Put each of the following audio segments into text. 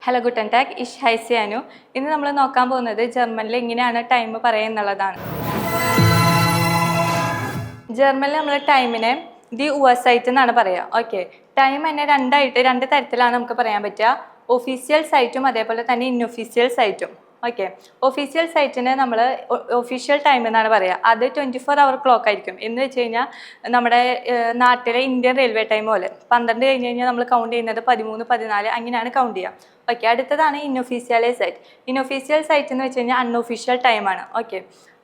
Hello Guten tag ഇഷ് ഹൈസിയാനു. ഇന്ന് നമ്മൾ നോക്കാൻ പോകുന്നത് ജർമ്മനിൽ എങ്ങനെയാണ് ടൈം പറയുന്നുള്ളതാണ്. ജർമ്മനിൽ നമ്മൾ ടൈമിനെ ദി ഉവർ എന്നാണ് പറയുക. ഓക്കെ, ടൈം തന്നെ രണ്ട് തരത്തിലാണ് നമുക്ക് പറയാൻ പറ്റുക. ഒഫീഷ്യൽ സൈറ്റും അതേപോലെ തന്നെ ഇൻഒഫീഷ്യൽ സൈറ്റും. ഓക്കെ, ഒഫീഷ്യൽ സൈറ്റിന് നമ്മൾ ഒഫീഷ്യൽ ടൈം എന്നാണ് പറയുക. അത് 24 ക്ലോക്ക് ആയിരിക്കും. എന്ന് വെച്ച് കഴിഞ്ഞാൽ നമ്മുടെ നാട്ടിലെ ഇന്ത്യൻ റെയിൽവേ ടൈം പോലെ 12 കഴിഞ്ഞ് കഴിഞ്ഞാൽ നമ്മൾ കൗണ്ട് ചെയ്യുന്നത് 13, 14 അങ്ങനെയാണ് കൗണ്ട് ചെയ്യുക. ഓക്കെ, അടുത്തതാണ് ഇൻഒഫീഷ്യൽ സൈറ്റ്. ഇൻഒഫീഷ്യൽ സൈറ്റ് എന്ന് വെച്ച് കഴിഞ്ഞാൽ അൺഒഫീഷ്യൽ ടൈമാണ്. ഓക്കെ,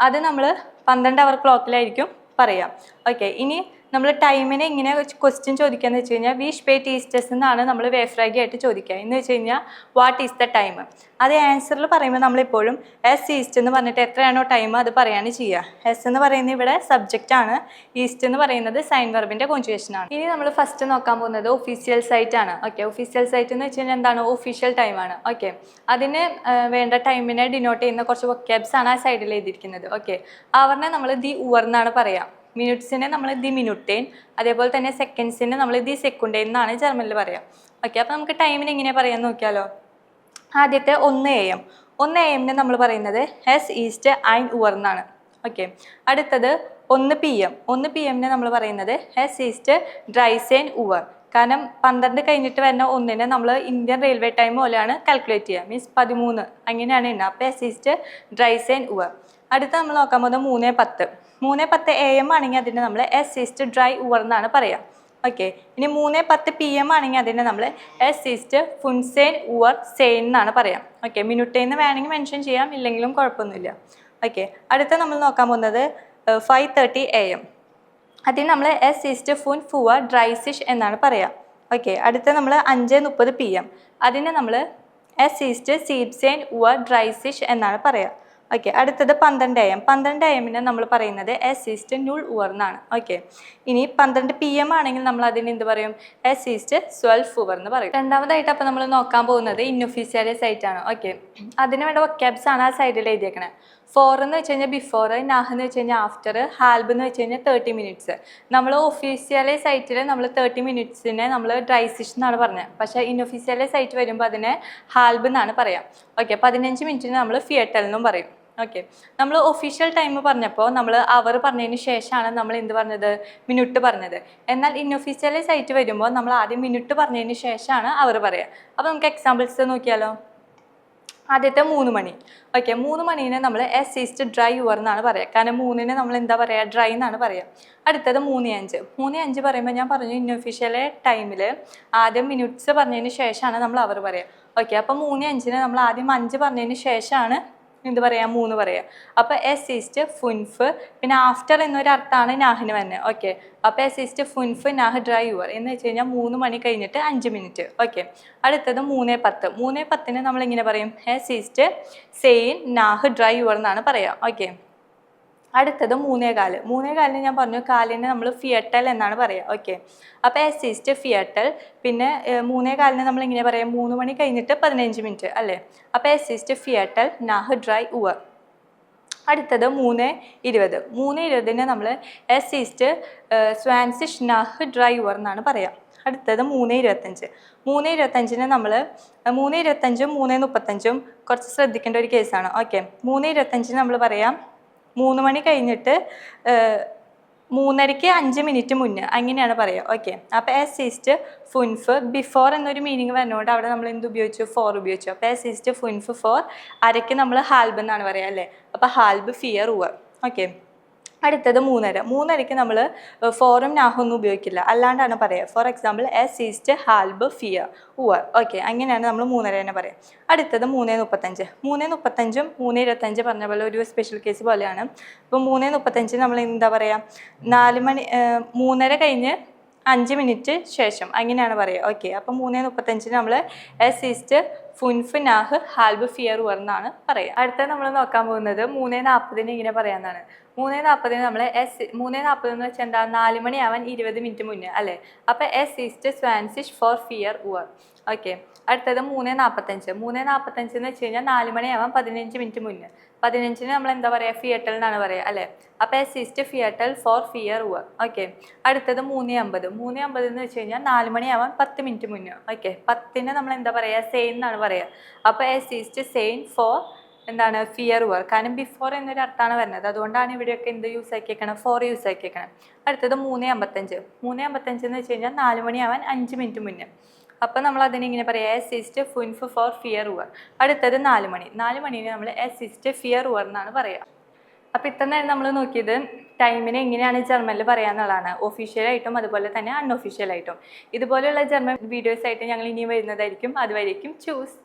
അത് നമ്മൾ 12 ക്ലോക്കിലായിരിക്കും പറയാം. ഓക്കെ, ഇനി നമ്മൾ ടൈമിനെ ഇങ്ങനെ ക്വസ്റ്റ്യൻ ചോദിക്കുകയെന്ന് വെച്ച് കഴിഞ്ഞാൽ വി സ്പേറ്റ് ഈസ്റ്റേഴ്സ് എന്നാണ് നമ്മൾ വേഫ്രാഗി ആയിട്ട് ചോദിക്കുക. എന്ന് വെച്ച് കഴിഞ്ഞാൽ വാട്ട് ഈസ് ദ ടൈം. അത് ആൻസറിൽ പറയുമ്പോൾ നമ്മളെപ്പോഴും എസ് ഈസ്റ്റ് എന്ന് പറഞ്ഞിട്ട് എത്രയാണോ ടൈം അത് പറയാണ് ചെയ്യുക. എസ് എന്ന് പറയുന്നത് ഇവിടെ സബ്ജക്റ്റ് ആണ്, ഈസ്റ്റ് എന്ന് പറയുന്നത് സൈൻ വെർബിൻ്റെ കോൺജുഗേഷൻ ആണ്. ഇനി നമ്മൾ ഫസ്റ്റ് നോക്കാൻ പോകുന്നത് ഒഫീഷ്യൽ സൈറ്റ് ആണ്. ഓക്കെ, ഒഫീഷ്യൽ സൈറ്റ് എന്ന് വെച്ച് കഴിഞ്ഞാൽ എന്താണ്? ഒഫീഷ്യൽ ടൈമാണ്. ഓക്കെ, അതിന് വേണ്ട ടൈമിനെ ഡിനോട്ട് ചെയ്യുന്ന കുറച്ച് വൊക്കാബ്സ് ആണ് ആ സൈഡിൽ എഴുതിയിരിക്കുന്നത്. ഓക്കെ, അവറിനെ നമ്മൾ ദി ഉവർ എന്നാണ് പറയുക. മിനിറ്റ്സിനെ നമ്മൾ ദി മിനുട്ടേൻ, അതേപോലെ തന്നെ സെക്കൻഡ്സിനെ നമ്മൾ ദി സെക്കുണ്ടേൻ എന്നാണ് ജർമ്മനിൽ പറയുക. ഓക്കെ, അപ്പോൾ നമുക്ക് ടൈമിന് എങ്ങനെ പറയാൻ നോക്കിയാലോ. ആദ്യത്തെ 1 AM. 1 AM നമ്മൾ പറയുന്നത് എസ് ഈസ്റ്റ് ഐൻ ഉവർ എന്നാണ്. ഓക്കെ, അടുത്തത് 1 PM. 1 PM നമ്മൾ പറയുന്നത് എസ് ഈസ്റ്റ് ഡ്രൈസേൻ ഉവർ. കാരണം 12 കഴിഞ്ഞിട്ട് വരുന്ന ഒന്നിനെ നമ്മൾ ഇന്ത്യൻ റെയിൽവേ ടൈം പോലെയാണ് കാൽക്കുലേറ്റ് ചെയ്യുക. മീൻസ് 13 അങ്ങനെയാണ് ഉണ്ടാവുക. അപ്പോൾ എസ് ഈസ്റ്റ് ഡ്രൈസേൻ ഉവർ. അടുത്ത നമ്മൾ നോക്കാൻ പോകുന്നത് 3:10. 3:10 AM ആണെങ്കിൽ അതിനെ നമ്മൾ എസ് ഈസ്റ്റ് ഡ്രൈ ഉവർ എന്നാണ് പറയുക. ഓക്കെ, ഇനി 3:10 PM ആണെങ്കിൽ അതിനെ നമ്മൾ എസ് ഈസ്റ്റ് ഫുൻസേൻ ഉവർ സെയിൻ എന്നാണ് പറയാം. ഓക്കെ, മിനുട്ടേന്ന് വേണമെങ്കിൽ മെൻഷൻ ചെയ്യാം, ഇല്ലെങ്കിലും കുഴപ്പമൊന്നുമില്ല. ഓക്കെ, അടുത്ത നമ്മൾ നോക്കാൻ പോകുന്നത് 5:30 AM. അതിന് നമ്മൾ എസ് ഈസ്റ്റ് ഫുൻ ഫുവർ ഡ്രൈസിഷ് എന്നാണ് പറയുക. ഓക്കെ, അടുത്ത നമ്മൾ 5:30 PM. അതിന് നമ്മൾ എസ് ഈസ്റ്റ് സീബ്സേൻ ഉവർ ഡ്രൈസിഷ് എന്നാണ് പറയുക. ഓക്കെ, അടുത്തത് 12 AM. 12 AM നമ്മൾ പറയുന്നത് എസ് ഈസ്റ്റ് ന്യൂൾ ഉവർ എന്നാണ്. ഓക്കെ, ഇനി 12 PM ആണെങ്കിൽ നമ്മൾ അതിന് എന്ത് പറയും? എസ് ഈസ്റ്റ് 12 ഉവർ എന്ന് പറയും. രണ്ടാമതായിട്ട് അപ്പോൾ നമ്മൾ നോക്കാൻ പോകുന്നത് ഇൻഒഫീഷ്യൽ സൈറ്റ് ആണ്. ഓക്കെ, അതിന് വേണ്ട വൊക്കാബ്സ് ആണ് ആ സൈഡിൽ എഴുതിയേക്കണേ. ഫോർ എന്ന് വെച്ച് കഴിഞ്ഞാൽ ബിഫോർ, നാഹ് എന്ന് വെച്ച് കഴിഞ്ഞാൽ ആഫ്റ്റർ, ഹാൽബ് എന്ന് വെച്ച് കഴിഞ്ഞാൽ 30 minutes. നമ്മൾ ഒഫീഷ്യൽ സൈറ്റിൽ നമ്മൾ 30 minutesനെ നമ്മൾ ഡ്രൈസിഷ് എന്നാണ് പറഞ്ഞത്. പക്ഷേ ഇൻഒഫീഷ്യൽ സൈറ്റ് വരുമ്പോൾ അതിനെ ഹാൽബ് എന്നാണ് പറയാം. ഓക്കെ, 15 മിനിറ്റിന് നമ്മൾ ഫിയറ്റൽ എന്നും പറയും. ഓക്കെ, നമ്മൾ ഒഫീഷ്യൽ ടൈം പറഞ്ഞപ്പോൾ നമ്മൾ അവർ പറഞ്ഞതിന് ശേഷമാണ് നമ്മൾ എന്ത് പറഞ്ഞത്? മിനിറ്റ് പറഞ്ഞത്. എന്നാൽ ഇൻഒഫീഷ്യൽ സൈറ്റ് വരുമ്പോൾ നമ്മൾ ആദ്യം മിനിറ്റ് പറഞ്ഞതിന് ശേഷമാണ് അവർ പറയുക. അപ്പോൾ നമുക്ക് എക്സാമ്പിൾസ് നോക്കിയാലോ. ആദ്യത്തെ 3 മണി. ഓക്കെ, 3 മണീനെ നമ്മൾ എസ് ഈസ്റ്റ് ഡ്രൈ ഉവർ എന്നാണ് പറയുക. കാരണം 3-നെ നമ്മൾ എന്താ പറയുക? ഡ്രൈ എന്നാണ് പറയുക. അടുത്തത് 3:05. 3:05 പറയുമ്പോൾ ഞാൻ പറഞ്ഞു ഇൻഒഫീഷ്യൽ ടൈമിൽ ആദ്യം മിനിറ്റ്സ് പറഞ്ഞതിന് ശേഷമാണ് നമ്മൾ അവർ പറയുക. ഓക്കെ, അപ്പോൾ 3:05-ന് നമ്മൾ ആദ്യം 5 പറഞ്ഞതിന് ശേഷമാണ് എന്ത് പറയാം? 3 പറയാം. അപ്പോൾ എസ് ഈസ്റ്റ് ഫുൻഫ്, പിന്നെ ആഫ്റ്റർ എന്നൊരു അർത്ഥമാണ് നാഹിന് വരുന്നത്. ഓക്കെ, അപ്പോൾ എസ് ഈസ്റ്റ് ഫുൻഫ് നാഹ് ഡ്രൈ ഉവർ എന്ന് വെച്ച് കഴിഞ്ഞാൽ 3 മണി കഴിഞ്ഞിട്ട് 5 മിനിറ്റ്. ഓക്കെ, അടുത്തത് 3:10. 3:10-ന് നമ്മളിങ്ങനെ പറയും എസ് ഈസ്റ്റ് സെയിൻ നാഹ് ഡ്രൈ ഉവർ എന്നാണ് പറയുക. ഓക്കെ, അടുത്തത് 3:15. 3:15-ന് ഞാൻ പറഞ്ഞു കാലിനെ നമ്മൾ ഫിയട്ടൽ എന്നാണ് പറയുക. ഓക്കെ, അപ്പോൾ എസ് ഈസ്റ്റ് ഫിയട്ടൽ. പിന്നെ 3:15-ന് നമ്മളിങ്ങനെ പറയാം 3 മണി കഴിഞ്ഞിട്ട് 15 മിനിറ്റ് അല്ലേ. അപ്പോൾ എസ് ഈസ്റ്റ് ഫിയട്ടൽ നാഹ് ഡ്രൈ ഉവർ. അടുത്തത് 3:20. 3:20-ന് നമ്മൾ എസ് ഈസ്റ്റ് സ്വാൻസിഷ് നാഹ് ഡ്രൈ ഉവർ എന്നാണ് പറയുക. അടുത്തത് 3:25. 3:25-ന് നമ്മൾ 3:25-ഉം 3:35-ഉം കുറച്ച് ശ്രദ്ധിക്കേണ്ട ഒരു കേസാണ്. ഓക്കെ, 3:25-ന് നമ്മൾ പറയാം 3 മണി കഴിഞ്ഞിട്ട് 3:30-ക്ക് 5 മിനിറ്റ് മുന്നേ അങ്ങനെയാണ് പറയുക. ഓക്കെ, അപ്പോൾ എസ് ഈസ്റ്റ് ഫുൻഫ് ബിഫോർ എന്നൊരു മീനിങ് വരുന്നതുകൊണ്ട് അവിടെ നമ്മൾ എന്ത് ഉപയോഗിച്ചു? ഫോർ ഉപയോഗിച്ചു. അപ്പോൾ എസ് ഈസ്റ്റ് ഫുൻഫ് ഫോർ. അരയ്ക്ക് നമ്മൾ ഹാൽബ് എന്നാണ് പറയുക അല്ലേ. അപ്പോൾ ഹാൽബ് ഫിയർ ഉവർ. ഓക്കെ, അടുത്തത് 3:30. 3:30-ക്ക് നമ്മൾ ഫോറും നാഹൊന്നും ഉപയോഗിക്കില്ല, അല്ലാണ്ടാണ് പറയുക. ഫോർ എക്സാമ്പിൾ എസ് ഈസ്റ്റ് ഹാൽബ് ഫിയർ ഉവർ. ഓക്കെ, അങ്ങനെയാണ് നമ്മൾ 3:30 തന്നെ പറയുക. അടുത്തത് 3:35. 3:35-ഉം 3:25 പറഞ്ഞ പോലെ ഒരു സ്പെഷ്യൽ കേസ് പോലെയാണ്. ഇപ്പോൾ 3:35 നമ്മൾ എന്താ പറയുക? 4 മണി 3:30 കഴിഞ്ഞ് 5 മിനിറ്റ് ശേഷം അങ്ങനെയാണ് പറയുക. ഓക്കെ, അപ്പോൾ 3:35-ന് നമ്മൾ എസ് ഈസ്റ്റ് ഫുൻഫ് നാഹ് ഹാൽബ് ഫിയർ ഉവർ എന്നാണ് പറയുക. അടുത്ത നമ്മൾ നോക്കാൻ പോകുന്നത് 3:40-ന് ഇങ്ങനെ പറയാമെന്നാണ്. 3:40 നമ്മൾ എസ് 3:40 എന്ന് വെച്ചാൽ എന്താ 4 മണിയാവാൻ 20 മിനിറ്റ് മുന്നേ അല്ലേ. അപ്പോൾ എസ് ഈസ്റ്റ് സ്വാൻസിഷ് ഫോർ ഫിയർ ഉവർ. ഓക്കെ, അടുത്തത് 3:45. 3:45 എന്ന് വെച്ച് കഴിഞ്ഞാൽ 4 മണിയാവാൻ 15 മിനിറ്റ് മുന്നേ. 15-ന് നമ്മൾ എന്താ പറയുക, ഫിയട്ടൽ എന്നാണ് പറയുക അല്ലേ. അപ്പോൾ എസ് ഈസ്റ്റ് ഫിയട്ടൽ ഫോർ ഫിയർ ഉവർ. ഓക്കെ, അടുത്തത് 3:50. 3:50 എന്ന് വെച്ച് കഴിഞ്ഞാൽ 4 മണിയാവാൻ 10 മിനിറ്റ് മുന്നേ. ഓക്കെ, 10-ന് നമ്മൾ എന്താ പറയുക, സെയിൻ എന്നാണ് പറയുക. അപ്പോൾ എസ് ഈസ്റ്റ് സെയിൻ ഫോർ എന്താണ്, ഫിയർ ഉവർ. കാരണം ബിഫോർ എന്നൊരു അർത്ഥമാണ് വരുന്നത്, അതുകൊണ്ടാണ് ഇവിടെയൊക്കെ എന്ത് യൂസ് ആക്കിയേക്കണം, ഫോർ യൂസ് ആക്കിയേക്കണം. അടുത്തത് 3:55. 3:55 എന്ന് വെച്ച് കഴിഞ്ഞാൽ 4 മണിയാവാൻ 5 മിനിറ്റ് മുന്നേ. അപ്പോൾ നമ്മൾ അതിനിങ്ങനെ പറയാം എസ് ഈസ്റ്റ് ഫുൻഫ് ഫോർ ഫിയർ ഉവർ. അടുത്തത് 4 മണി. 4 മണിന് നമ്മൾ എസ് ഈസ്റ്റ് ഫിയർ ഉവർ എന്നാണ് പറയുക. അപ്പോൾ ഇത്ര നേരം നമ്മൾ നോക്കിയത് ടൈമിനെ എങ്ങനെയാണ് ജർമ്മനിൽ പറയാന്നുള്ളതാണ്, ഒഫീഷ്യലായിട്ടും അതുപോലെ തന്നെ അൺഒഫീഷ്യലായിട്ടും. ഇതുപോലെയുള്ള ജർമ്മൻ വീഡിയോസായിട്ട് ഞങ്ങൾ ഇനിയും വരുന്നതായിരിക്കും. അതുവരേക്കും ചൂസ്.